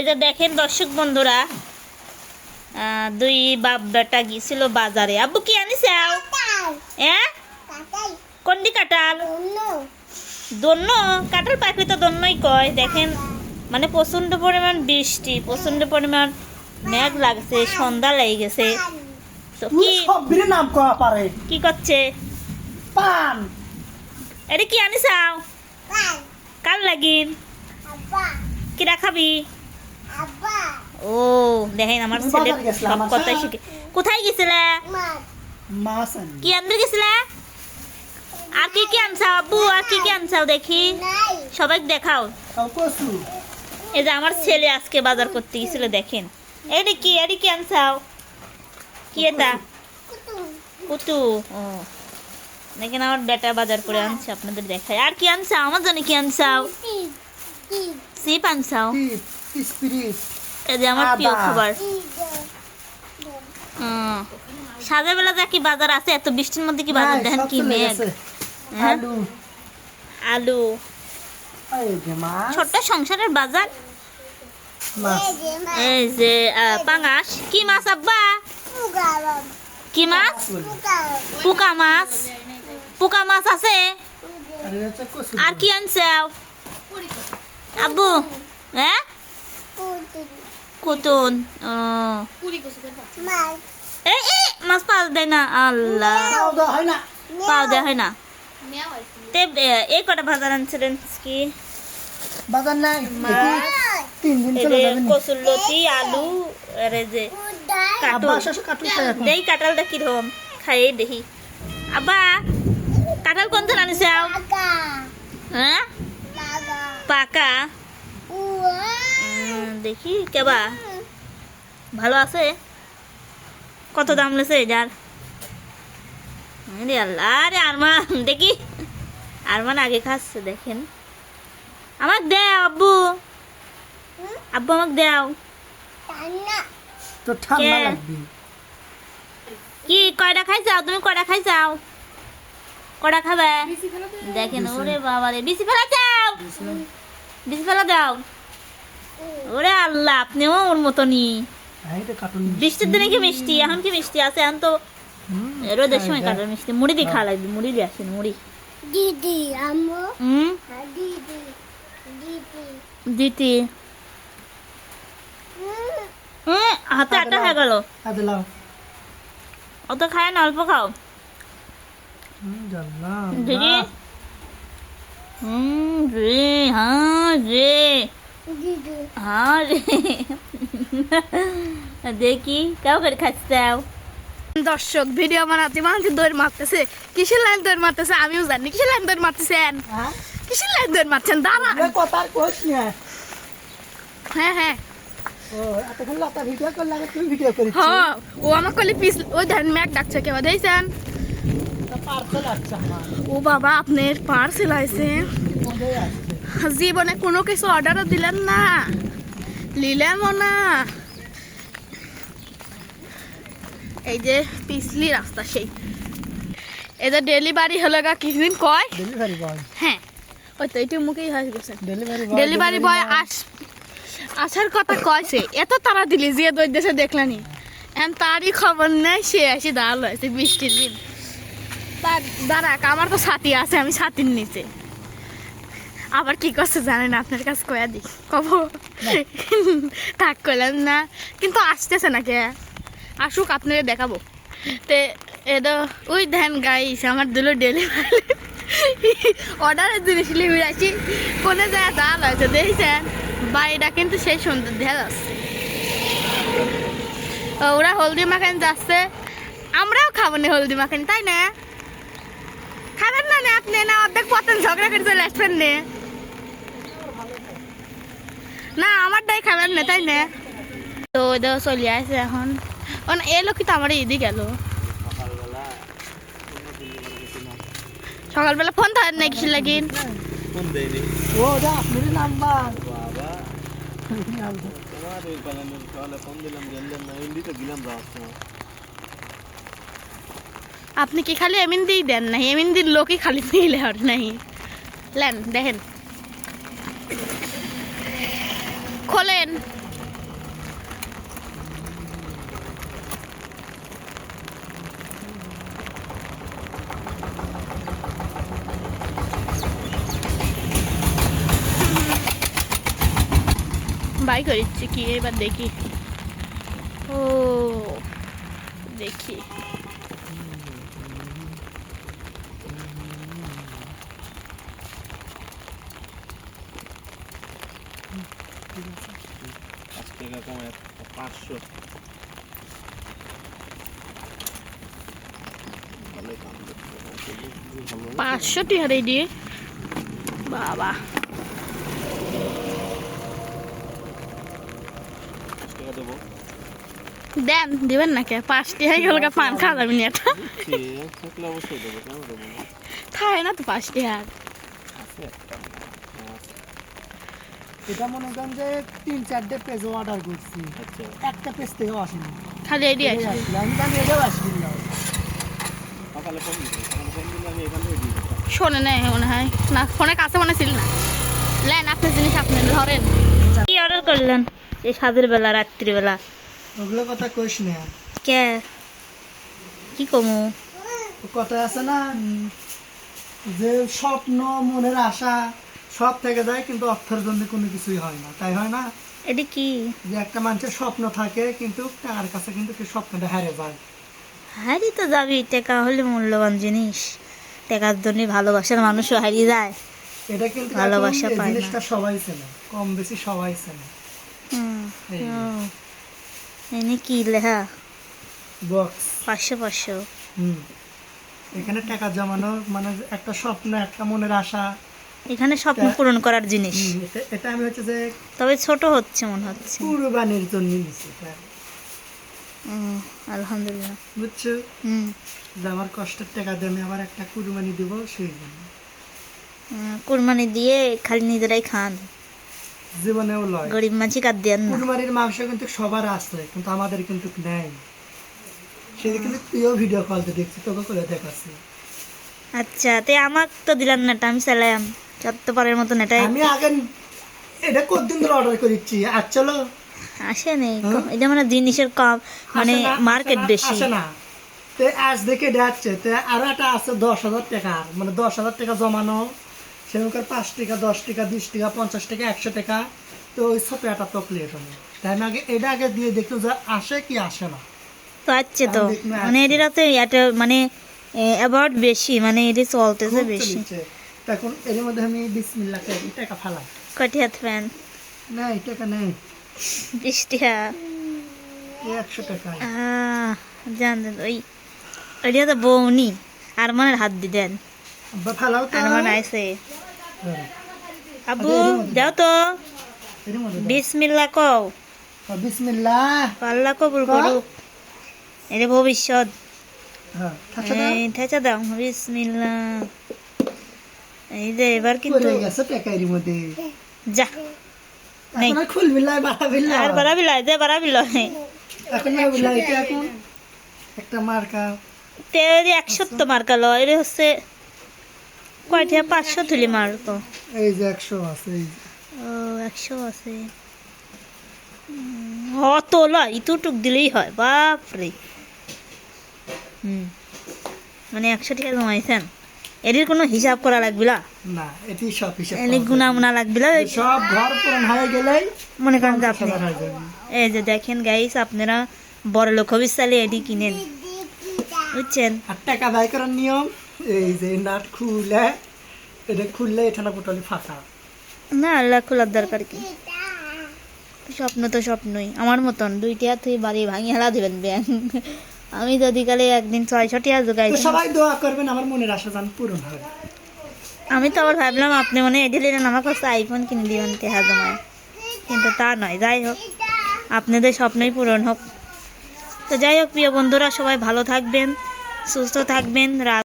এই যে দেখেন দর্শক বন্ধুরা, দুই বাপ বেটা গিয়েছিল বাজারে। আব্বু কি আনিসাও? কোনটি কাঁঠাল? দন্য কাঁঠাল পাখি তো দন্যই কয়। দেখেন মানে প্রচন্ড পরিমাণ বৃষ্টি, প্রচন্ড পরিমাণ মেঘ লাগছে, সন্ধ্যা লেগে গেছে। তো কি নাম কয়া পারে কি করছে? পান। এটা কি আনিসাও? কাল লাগিন কি রাখাবি? ও দেখেন আমার ছেলে সব কথাই শিখে। কোথায় গেছিলে? কি আনতে গেছিলে? আর কি কি আনছাও আব্বু? আর কি কি আনছাও দেখি, সবাই দেখাও। এই যে আমার ছেলে আজকে বাজার করতে গেছিল। দেখেন এটা কি আনছাও? কি এটা? কুতু। ও দেখেন আমার বেটা বাজার করে আনছে, আপনাদের দেখায়। আর কি আনছাও? আমার জানি কি আনছাও? সিপ আনছাও। এই যে আমার প্রিয় খাবার। সাজা বেলা যা কি বাজার আছে, এত বৃষ্টির মধ্যে কি বাজার? দেখেন কি মেঘ। আলু ছোট্ট সংসারের বাজার। এই যে পাঙাশ। কি মাছ আব্বা? কি মাছ? পোকা মাছ। পোকা মাছ আছে। আর কি আনছাও আব্বু? হ্যাঁ কুতুন। মাছ পাওয়া দেয় না। আল্লাহ পাওয়া দেয় হয় না। এই কটা বাজার আনছিলেন কি? বাজার নাই, কচুরলতি, আলু, আর এই যে কাঁঠালটা কিরকম খাইয়ে দেখি। আব্বা কাঁঠাল কোন ধর আনিস? হ্যাঁ পাকা। দেখি কেবা ভালো আছে? কত দাম লেছে এটার? আরে আরমান দেখি, আরমান আগে খাচ্ছে। দেখেন আমাকে দেও আব্বু, আব্বু আমাকে দেও। কি কয়টা খাইছাও তুমি? কয়টা খাইছাও? কয়টা খাবে? দেখেন ওরে বাবা রে, বিসি ফেলা যাও, বিসি ফেলা দাও। ওরে আল্লাহ, আপনিও ওর মতনই। বৃষ্টির দিনে কি মিষ্টি? এখন কি মিষ্টি আছে? এখন তো রোদের সময় কাটার মিষ্টি। মুড়ি দিয়ে খাওয়া লাগবে। মুড়ি দিয়ে আসেন মুড়ি। দিদি দিদি হাতে আটা হয়ে গেল। অত খায় না, অল্প খাও দিদি। রে হ্যাঁ রে হ্যাঁ রে। দেখি কেউ করে খাচ্ছাও। দর্শক ভিডিও বানাতে বানাতে দৌড় মারতেছে। কিসের লাইন দৌড় মারতেছে আমিও জানি। কিসের লাইন দৌড় মারতেছেন? কিসের লাইন দৌড় মারছেন? দাঁড়ান। হ্যাঁ হ্যাঁ ও আমার কলি পিস। ওই ধান ম্যাক ডাকছে কেউ দেখছেন? ও বাবা আপনার পার্সেল আইছে। জীবনে কোনো কিছু অর্ডারও দিলেন না, নিলামও না। এই যে পিছলি রাস্তা সেই। এটা ডেলিভারি হলো গা কিছুদিন কয়। হ্যাঁ ওই তো এইটু মুখেই হয়ে গেছে। ডেলিভারি বয় আসার কথা কয়ছে। এত তারা দিলি যে দই দেশে দেখলানি, এখন তারই খবর নেই। সে আসি দাঁড়াল হয়েছে বৃষ্টির দিন। তার দাঁড়াক, আমার তো ছাতি আছে, আমি ছাতির নিচে। আবার কি করছে জানেন? আপনার কাছে কয়া দি কব থাক করলাম না, কিন্তু আসতেছে না কে। আসুক আপনারা দেখাবো। তে এদো ওই ধ্যান গাইস আমার দিল ডেলিভারি অর্ডারের জিনিস লিখে আসি। কোনে যায় দাঁড় হয়েছে দেখছেন? বাড়িটা কিন্তু সেই সুন্দর দেখা যাচ্ছে। ওরা হলদি মাখানি যাচ্ছে, আমরাও খাবো না হলদি মাখানি, তাই না? খাবেন না আপনি? না অর্ধেক পতন ঝগড়া করে চলে আসবেন না, আমারটাই খাবেন না, তাই না? তো ওদের চলে আসে এখন। এলো কি তো আমার ইদি গেল সকালবেলা। ফোন ধরেন না কিসের লাগিন? আপনি কি খালি এমিন দিয়ে দেন না? এমিন দিন লোকই খালি নিলে আর নাই। লেন দেখেন, খোলেন। বাই করেছি কি এবার দেখি। ও দেখি টাকা কমায় 500 500 হারে দিয়ে বাবা। টাকা দেবো দেন দিবেন না কে? 5 টাকা গেল পান খাওয়া যাবে না এটা। থাকলে অবশ্যই দেবো, কেন দেবো না? থাকে না তো 5 টাকা। আছে একটা এটা মনে করেন যে 3-4টে পেজ অর্ডার করছি, আচ্ছা একটা পেজ থেকেও আসেনি। খালি এডি এটাই আছে। আসলে আমি জানি এটাও আসবে না। সকালে ফোন দিচ্ছি, সকালে ফোন দিলে আমি এখান থেকে দিয়ে দিতাম। শোনে নাই মনে হয় না, ফোনের কাছে মনে ছিল না। লেন আপনার জিনিস আপনি ধরেন। কি অর্ডার করলেন এই সাদের বেলা রাত্রিবেলা? ওগুলো কথা কইস না। কে কি কমু? ও কথা আছে না যে স্বপ্ন মনের আশা সব থেকে যায়, কিন্তু অর্থের জন্য কোনো কিছুই হয় না, তাই হয় না? এটা কি? যে একটা মানুষের স্বপ্ন থাকে কিন্তু টাকার কাছে কিন্তু কি স্বপ্নটা হারিয়ে যায়। হারি তো যাবি, টাকা হলে মূল্যবান জিনিস। টাকার জন্য ভালোবাসার মানুষও হারিয়ে যায়। এটা কিন্তু ভালোবাসা এখন এই পায় না। জিনিসটা সবাই চেনে, কম বেশি সবাই চেনে। হুম, এই। ও, এনে কি লেখা? বক্স 500 এখানে টাকা জমানো মানে একটা স্বপ্ন, একটা মনের আশা। এখানে স্বপ্ন পূরণ করার জিনিস। এটা আমি হচ্ছে যে তবে ছোট হচ্ছে মনে হচ্ছে। কুরবানির জন্য নিচ্ছি এটা, আলহামদুলিল্লাহ। বুঝছো? হুম, যে আমার কষ্টের টাকা দিয়ে আমি আবার একটা কুরবানি দিব, সেই জন্য। কুরবানি দিয়ে খালি নিজেরাই খান, জীবনেও লয়। গরিব মাঝি কাট দেন না। কুরবানির মাংস কিন্তু সবার আছে, কিন্তু আমাদের কিন্তু নেই। সেদিন কিন্তু তুইও ভিডিও কলতে দেখছি, তোকে করে দেখাচ্ছি। আচ্ছা, তে আমাক তো দিলেন না, আমি চাইলাম চত্বরের মতন এটাই আমি আগে এটা কতদিন ধরে অর্ডার করেছি, আর চলো আসে নেই। হ্যাঁ? এটা মানে জিনিসের কম, মানে আসে না, মার্কেট আসে না, বেশি। আসে না। তো আজ দেখে যাচ্ছে, তো আরো একটা আছে 10,000 টাকা, মানে 10,000 টাকা জমানো, সেখানকার 5 টাকা, 10 টাকা, 20 টাকা, 50 টাকা, 100 টাকা। তো ওই ছোট একটা তকলিয়ে শোনে, তাই আমি আগে এটা আগে দিয়ে দেখলো যে আসে কি আসে না। তো আছে তো, আমি দেখলাম মানে আছে। এটাতে এটা মানে অ্যাবাউট বেশি, মানে এটা চলতেছে খুব বেশি। চলছে। তখন এর মধ্যে আমি বিসমিল্লাহ করে টাকা ফালাই। কটি হাত ফ্যান? না এই টাকা নেই, 20 টাকা। এই 100 টাকা। জানেন ওই ওইটা তো বউনি আর মনের হাত দি দেন। আব্বা ফালাও তো। আর মনে আছে হ্যাঁ, আব্বু আচ্ছা, এর মধ্যে দাও তো, এর মধ্যে দাও। বিসমিল্লাহ কও, বিসমিল্লাহ। আল্লাহ কবুল করুক। এটা ভবিষ্যৎ। হ্যাঁ, থাকছে না? এই থেচা দাও, বিসমিল্লাহ। এই যে এবার কিন্তু পড়ে গেছে টাকা এর মধ্যে। যা নেই। এখন আর খুলবি না, বাড়াবি না। আর বাড়াবি লাই দে, বাড়াবি লয়। এখন না বললা, এটা এখন একটা মার্কা। তে 100 মার্কা লয়, এটা হচ্ছে কয়টা? 500 তুলি মারতো। এই যে 100 আছে, এই যে। ও 100 আছে। অত লয়, ইতুটুক দিলেই হয়, বাপরে। মানে 100 টাকা জমাইছেন, এটির কোনো হিসাব করা লাগবে না, না এটি সব হিসাব এনে পাওয়া গুনা মুনা লাগবে না। যায়। সব ঘর পূরণ হয়ে গেলেই মনে করেন যে আপনি 50,000 হয়ে যাবে। এই যে দেখেন গাইস, আপনারা বড় লোক হবি চাইলে এটি কিনেন, বুঝছেন? আর টাকা ব্যয় করার নিয়ম এই যে নাট খুলে, এটা খুললে এখানে পুটলি ফাঁকা। না, আল্লাহ খোলার দরকার কি? স্বপ্ন তো স্বপ্নই, আমার মতন 2 টাকা তুই বাড়ি ভাঙি হেলা দিবেন ব্যাংক। আমি যদি কালে একদিন 600 টাকা তো জোগাইছি। সবাই দোয়া করবেন আমার মনের আশা যেন পূরণ হয়। আমি তো আবার ভাবলাম আপনি মনে এটি নিলেন আমার কাছে আইফোন কিনে দিবেন টাকা জমায়, কিন্তু তা নয়। যাই হোক, আপনাদের স্বপ্নই পূরণ হোক। তো যাই হোক প্রিয় বন্ধুরা, সবাই ভালো থাকবেন, সুস্থ থাকবেন।